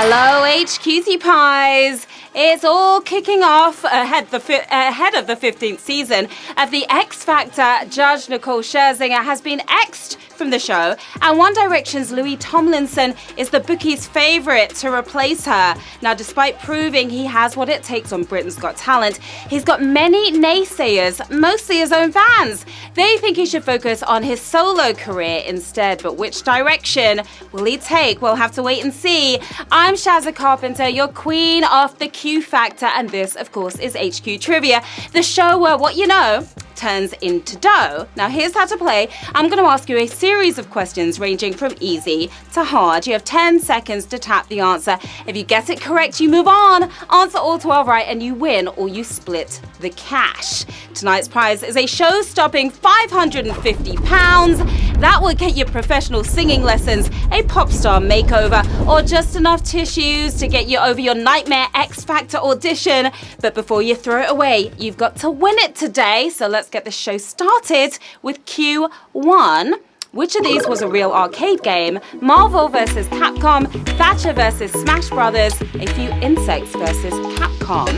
Hello, HQT Pies. It's all kicking off ahead of the 15th season of the X Factor. Judge Nicole Scherzinger has been X'd from the show, and One Direction's Louis Tomlinson is the bookies' favorite to replace her. Now, despite proving he has what it takes on Britain's Got Talent, he's got many naysayers, mostly his own fans. They think he should focus on his solo career instead, but which direction will he take? We'll have to wait and see. I'm Sharon Carpenter, your queen of the Q Factor, and this, of course, is HQ Trivia, the show where what you know turns into dough. Now, here's how to play. I'm going to ask you a series of questions ranging from easy to hard. You have 10 seconds to tap the answer. If you get it correct, you move on. Answer all 12 right and you win, or you split the cash. Tonight's prize is a show-stopping £550. That will get you professional singing lessons, a pop star makeover, or just enough tissues to get you over your nightmare X Factor audition. But before you throw it away, you've got to win it today. So let's get the show started with Q1. Which of these was a real arcade game? Marvel versus Capcom, Thatcher versus Smash Brothers, a few insects versus Capcom.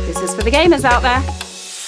This is for the gamers out there.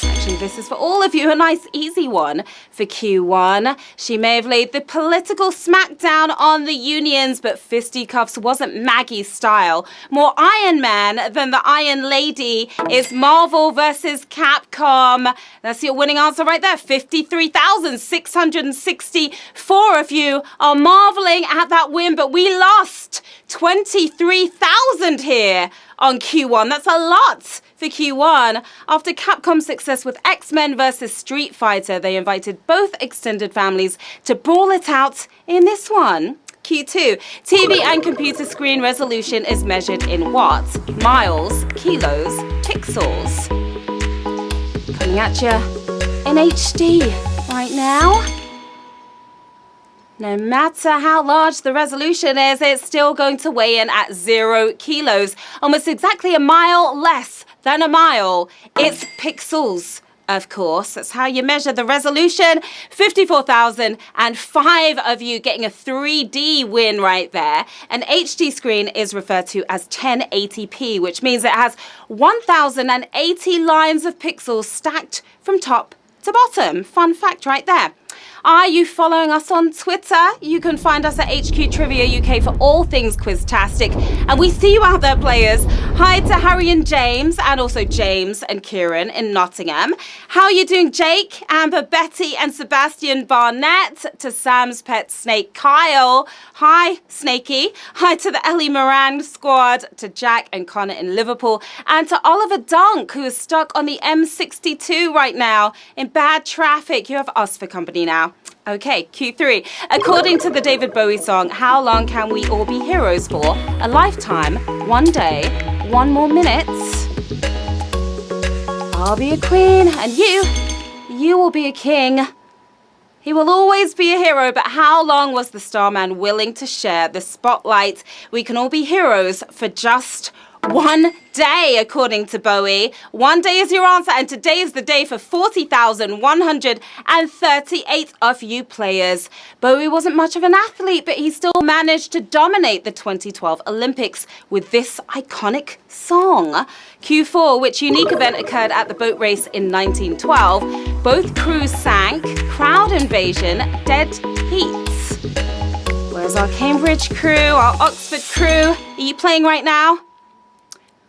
Actually, this is for all of you, a nice easy one for Q1. She may have laid the political smackdown on the unions, but fisticuffs wasn't Maggie's style. More Iron Man than the Iron Lady is Marvel versus Capcom. That's your winning answer right there. 53,664 of you are marveling at that win, but we lost 23,000 here on Q1. That's a lot for Q1. After Capcom's success with X-Men vs. Street Fighter, they invited both extended families to brawl it out in this one. Q2, TV and computer screen resolution is measured in watts, miles, kilos, pixels. Coming at you in HD right now. No matter how large the resolution is, it's still going to weigh in at 0 kilos, almost exactly a mile less than a mile. It's pixels, of course. That's how you measure the resolution. 54,005 of you getting a 3D win right there. An HD screen is referred to as 1080p, which means it has 1,080 lines of pixels stacked from top to bottom. Fun fact right there. Are you following us on Twitter? You can find us at HQ Trivia UK for all things Quiztastic. And we see you out there, players. Hi to Harry and James, and also James and Kieran in Nottingham. How are you doing, Jake, Amber, Betty, and Sebastian Barnett? To Sam's pet snake, Kyle. Hi, Snakey. Hi to the Ellie Moran squad, to Jack and Connor in Liverpool, and to Oliver Dunk, who is stuck on the M62 right now in bad traffic. You have us for company now. Okay, Q3. According to the David Bowie song, how long can we all be heroes for? A lifetime, 1 day, 1 more minute. I'll be a queen, and you will be a king. He will always be a hero, but how long was the Starman willing to share the spotlight? We can all be heroes for just 1 day, according to Bowie. 1 day is your answer, and today is the day for 40,138 of you players. Bowie wasn't much of an athlete, but he still managed to dominate the 2012 Olympics with this iconic song. Q4, which unique event occurred at the boat race in 1912? Both crews sank, crowd invasion, dead heat. Where's our Cambridge crew, our Oxford crew? Are you playing right now?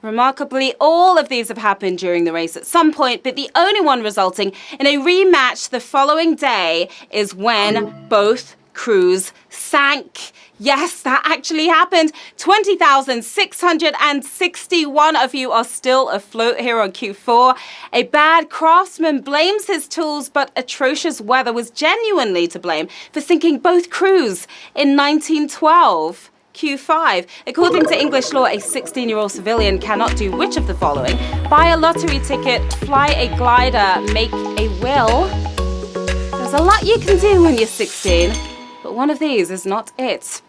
Remarkably, all of these have happened during the race at some point, but the only one resulting in a rematch the following day is when both crews sank. Yes, that actually happened. 20,661 of you are still afloat here on Q4. A bad craftsman blames his tools, but atrocious weather was genuinely to blame for sinking both crews in 1912. Q5. According to English law, a 16-year-old civilian cannot do which of the following? Buy a lottery ticket, fly a glider, make a will. There's a lot you can do when you're 16, but one of these is not it.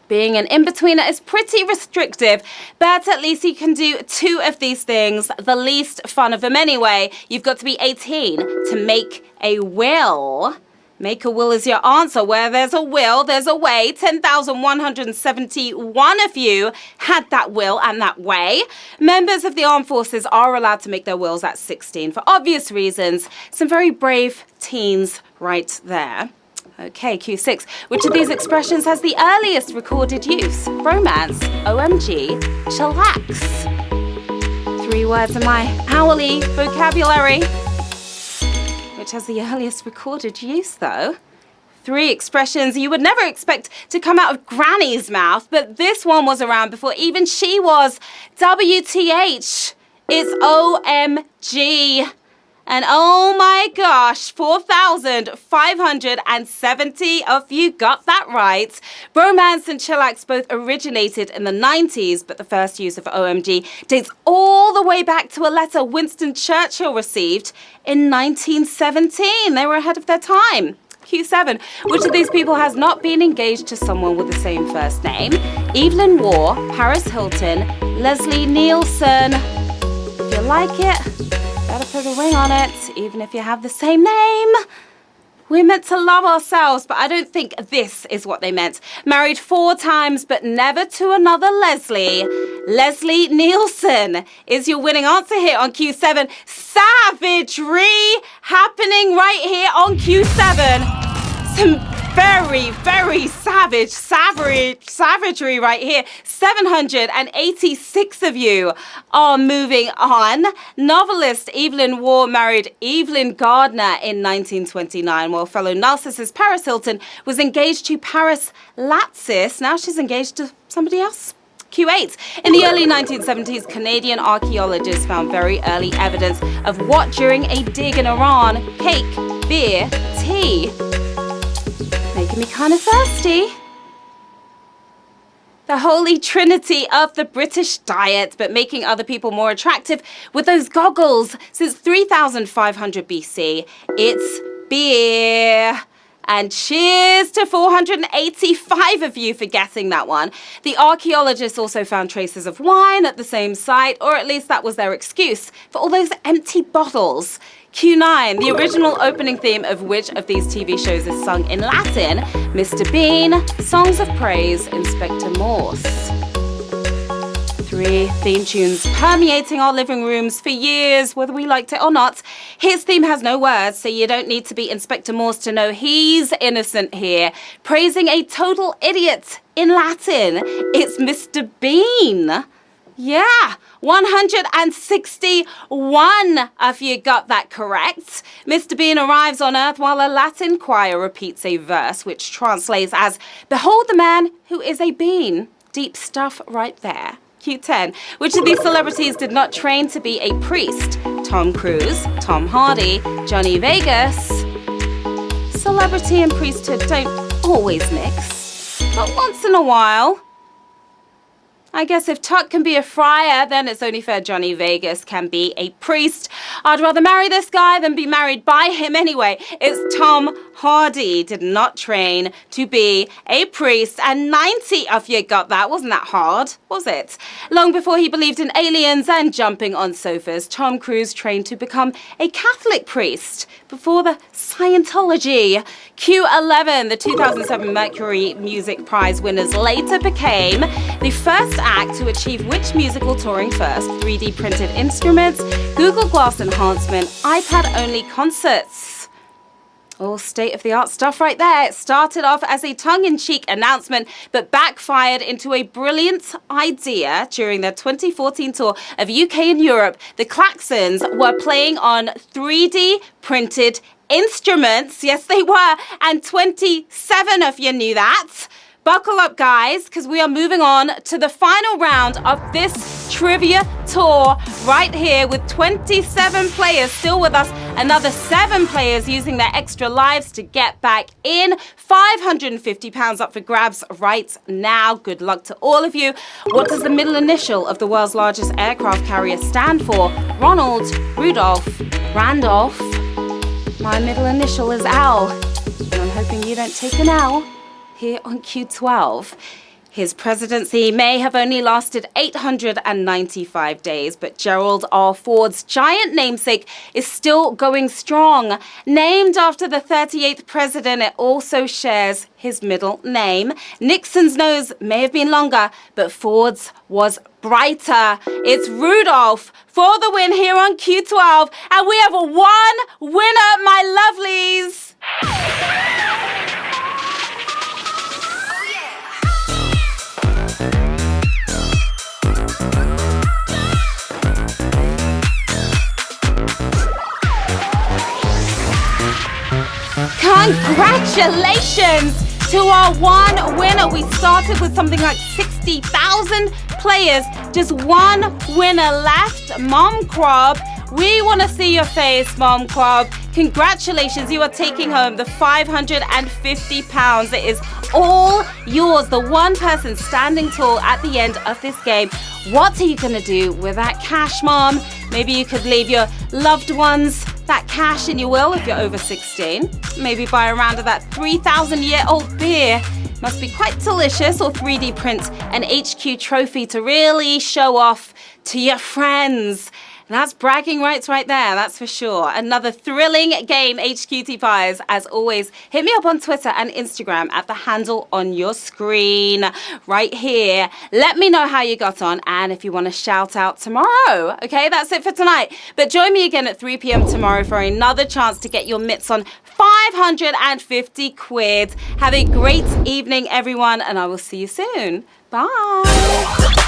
Being an in-betweener is pretty restrictive, but at least you can do 2 of these things, the least fun of them anyway. You've got to be 18 to make a will. Make a will is your answer. Where there's a will, there's a way. 10,171 of you had that will and that way. Members of the armed forces are allowed to make their wills at 16 for obvious reasons. Some very brave teens right there. Okay, Q6. Which of these expressions has the earliest recorded use? Romance, OMG, chillax. 3 words in my hourly vocabulary. Which has the earliest recorded use, though? 3 expressions you would never expect to come out of Granny's mouth, but this one was around before even she was. WTH. It's OMG. And oh my gosh, 4,570 of you got that right. Romance and chillax both originated in the 90s, but the first use of OMG dates all the way back to a letter Winston Churchill received in 1917. They were ahead of their time. Q7. Which of these people has not been engaged to someone with the same first name? Evelyn Waugh, Paris Hilton, Leslie Nielsen. If you like it, better put a ring on it, even if you have the same name. We're meant to love ourselves, but I don't think this is what they meant. Married 4 times, but never to another Leslie. Leslie Nielsen is your winning answer here on Q7. Savagery happening right here on Q7. Some very, very savagery right here. 786 of you are moving on. Novelist Evelyn Waugh married Evelyn Gardner in 1929, while fellow narcissist Paris Hilton was engaged to Paris Latsis. Now she's engaged to somebody else. Q8. In the early 1970s, Canadian archaeologists found very early evidence of what during a dig in Iran? Cake, beer, tea. Making me kind of thirsty. The holy trinity of the British diet, but making other people more attractive with those goggles. Since 3,500 BC, it's beer. And cheers to 485 of you for guessing that one. The archaeologists also found traces of wine at the same site, or at least that was their excuse for all those empty bottles. Q9, the original opening theme of which of these TV shows is sung in Latin? Mr. Bean, Songs of Praise, Inspector Morse. 3 theme tunes permeating our living rooms for years, whether we liked it or not. His theme has no words, so you don't need to be Inspector Morse to know he's innocent here. Praising a total idiot in Latin, it's Mr. Bean. Yeah, 161 of you got that correct. Mr. Bean arrives on Earth while a Latin choir repeats a verse, which translates as, "Behold the man who is a bean." Deep stuff right there. Q10. Which of these celebrities did not train to be a priest? Tom Cruise, Tom Hardy, Johnny Vegas. Celebrity and priesthood don't always mix, but once in a while. I guess if Tuck can be a friar, then it's only fair Johnny Vegas can be a priest. I'd rather marry this guy than be married by him anyway. It's Tom Hardy did not train to be a priest, and 90 of you got that. Wasn't that hard, was it? Long before he believed in aliens and jumping on sofas, Tom Cruise trained to become a Catholic priest before the Scientology. Q11, the 2007 Mercury Music Prize winners later became the first act to achieve which musical touring first? 3D printed instruments, Google Glass enhancement, iPad-only concerts. All state-of-the-art stuff right there. It started off as a tongue-in-cheek announcement, but backfired into a brilliant idea during their 2014 tour of UK and Europe. The Klaxons were playing on 3D printed instruments. Yes, they were. And 27 of you knew that. Buckle up, guys, because we are moving on to the final round of this trivia tour right here with 27 players still with us. Another 7 players using their extra lives to get back in. £550 up for grabs right now. Good luck to all of you. What does the middle initial of the world's largest aircraft carrier stand for? Ronald, Rudolph, Randolph. My middle initial is Al, and I'm hoping you don't take an L. Here on Q12. His presidency may have only lasted 895 days, but Gerald R. Ford's giant namesake is still going strong. Named after the 38th president, it also shares his middle name. Nixon's nose may have been longer, but Ford's was brighter. It's Rudolph for the win here on Q12, and we have one winner, my lovelies. Congratulations to our one winner. We started with something like 60,000 players. Just one winner left. Mom Crab, we want to see your face, Mom Crab. Congratulations, you are taking home the £550. It is all yours. The one person standing tall at the end of this game. What are you going to do with that cash, Mom? Maybe you could leave your loved ones that cash in your will if you're over 16. Maybe buy a round of that 3,000-year-old beer. Must be quite delicious. Or 3D print an HQ trophy to really show off to your friends. That's bragging rights right there, that's for sure. Another thrilling game, HQT Pies. As always, hit me up on Twitter and Instagram at the handle on your screen right here. Let me know how you got on and if you want to shout out tomorrow. Okay, that's it for tonight. But join me again at 3 p.m. tomorrow for another chance to get your mitts on 550 quid. Have a great evening, everyone, and I will see you soon. Bye.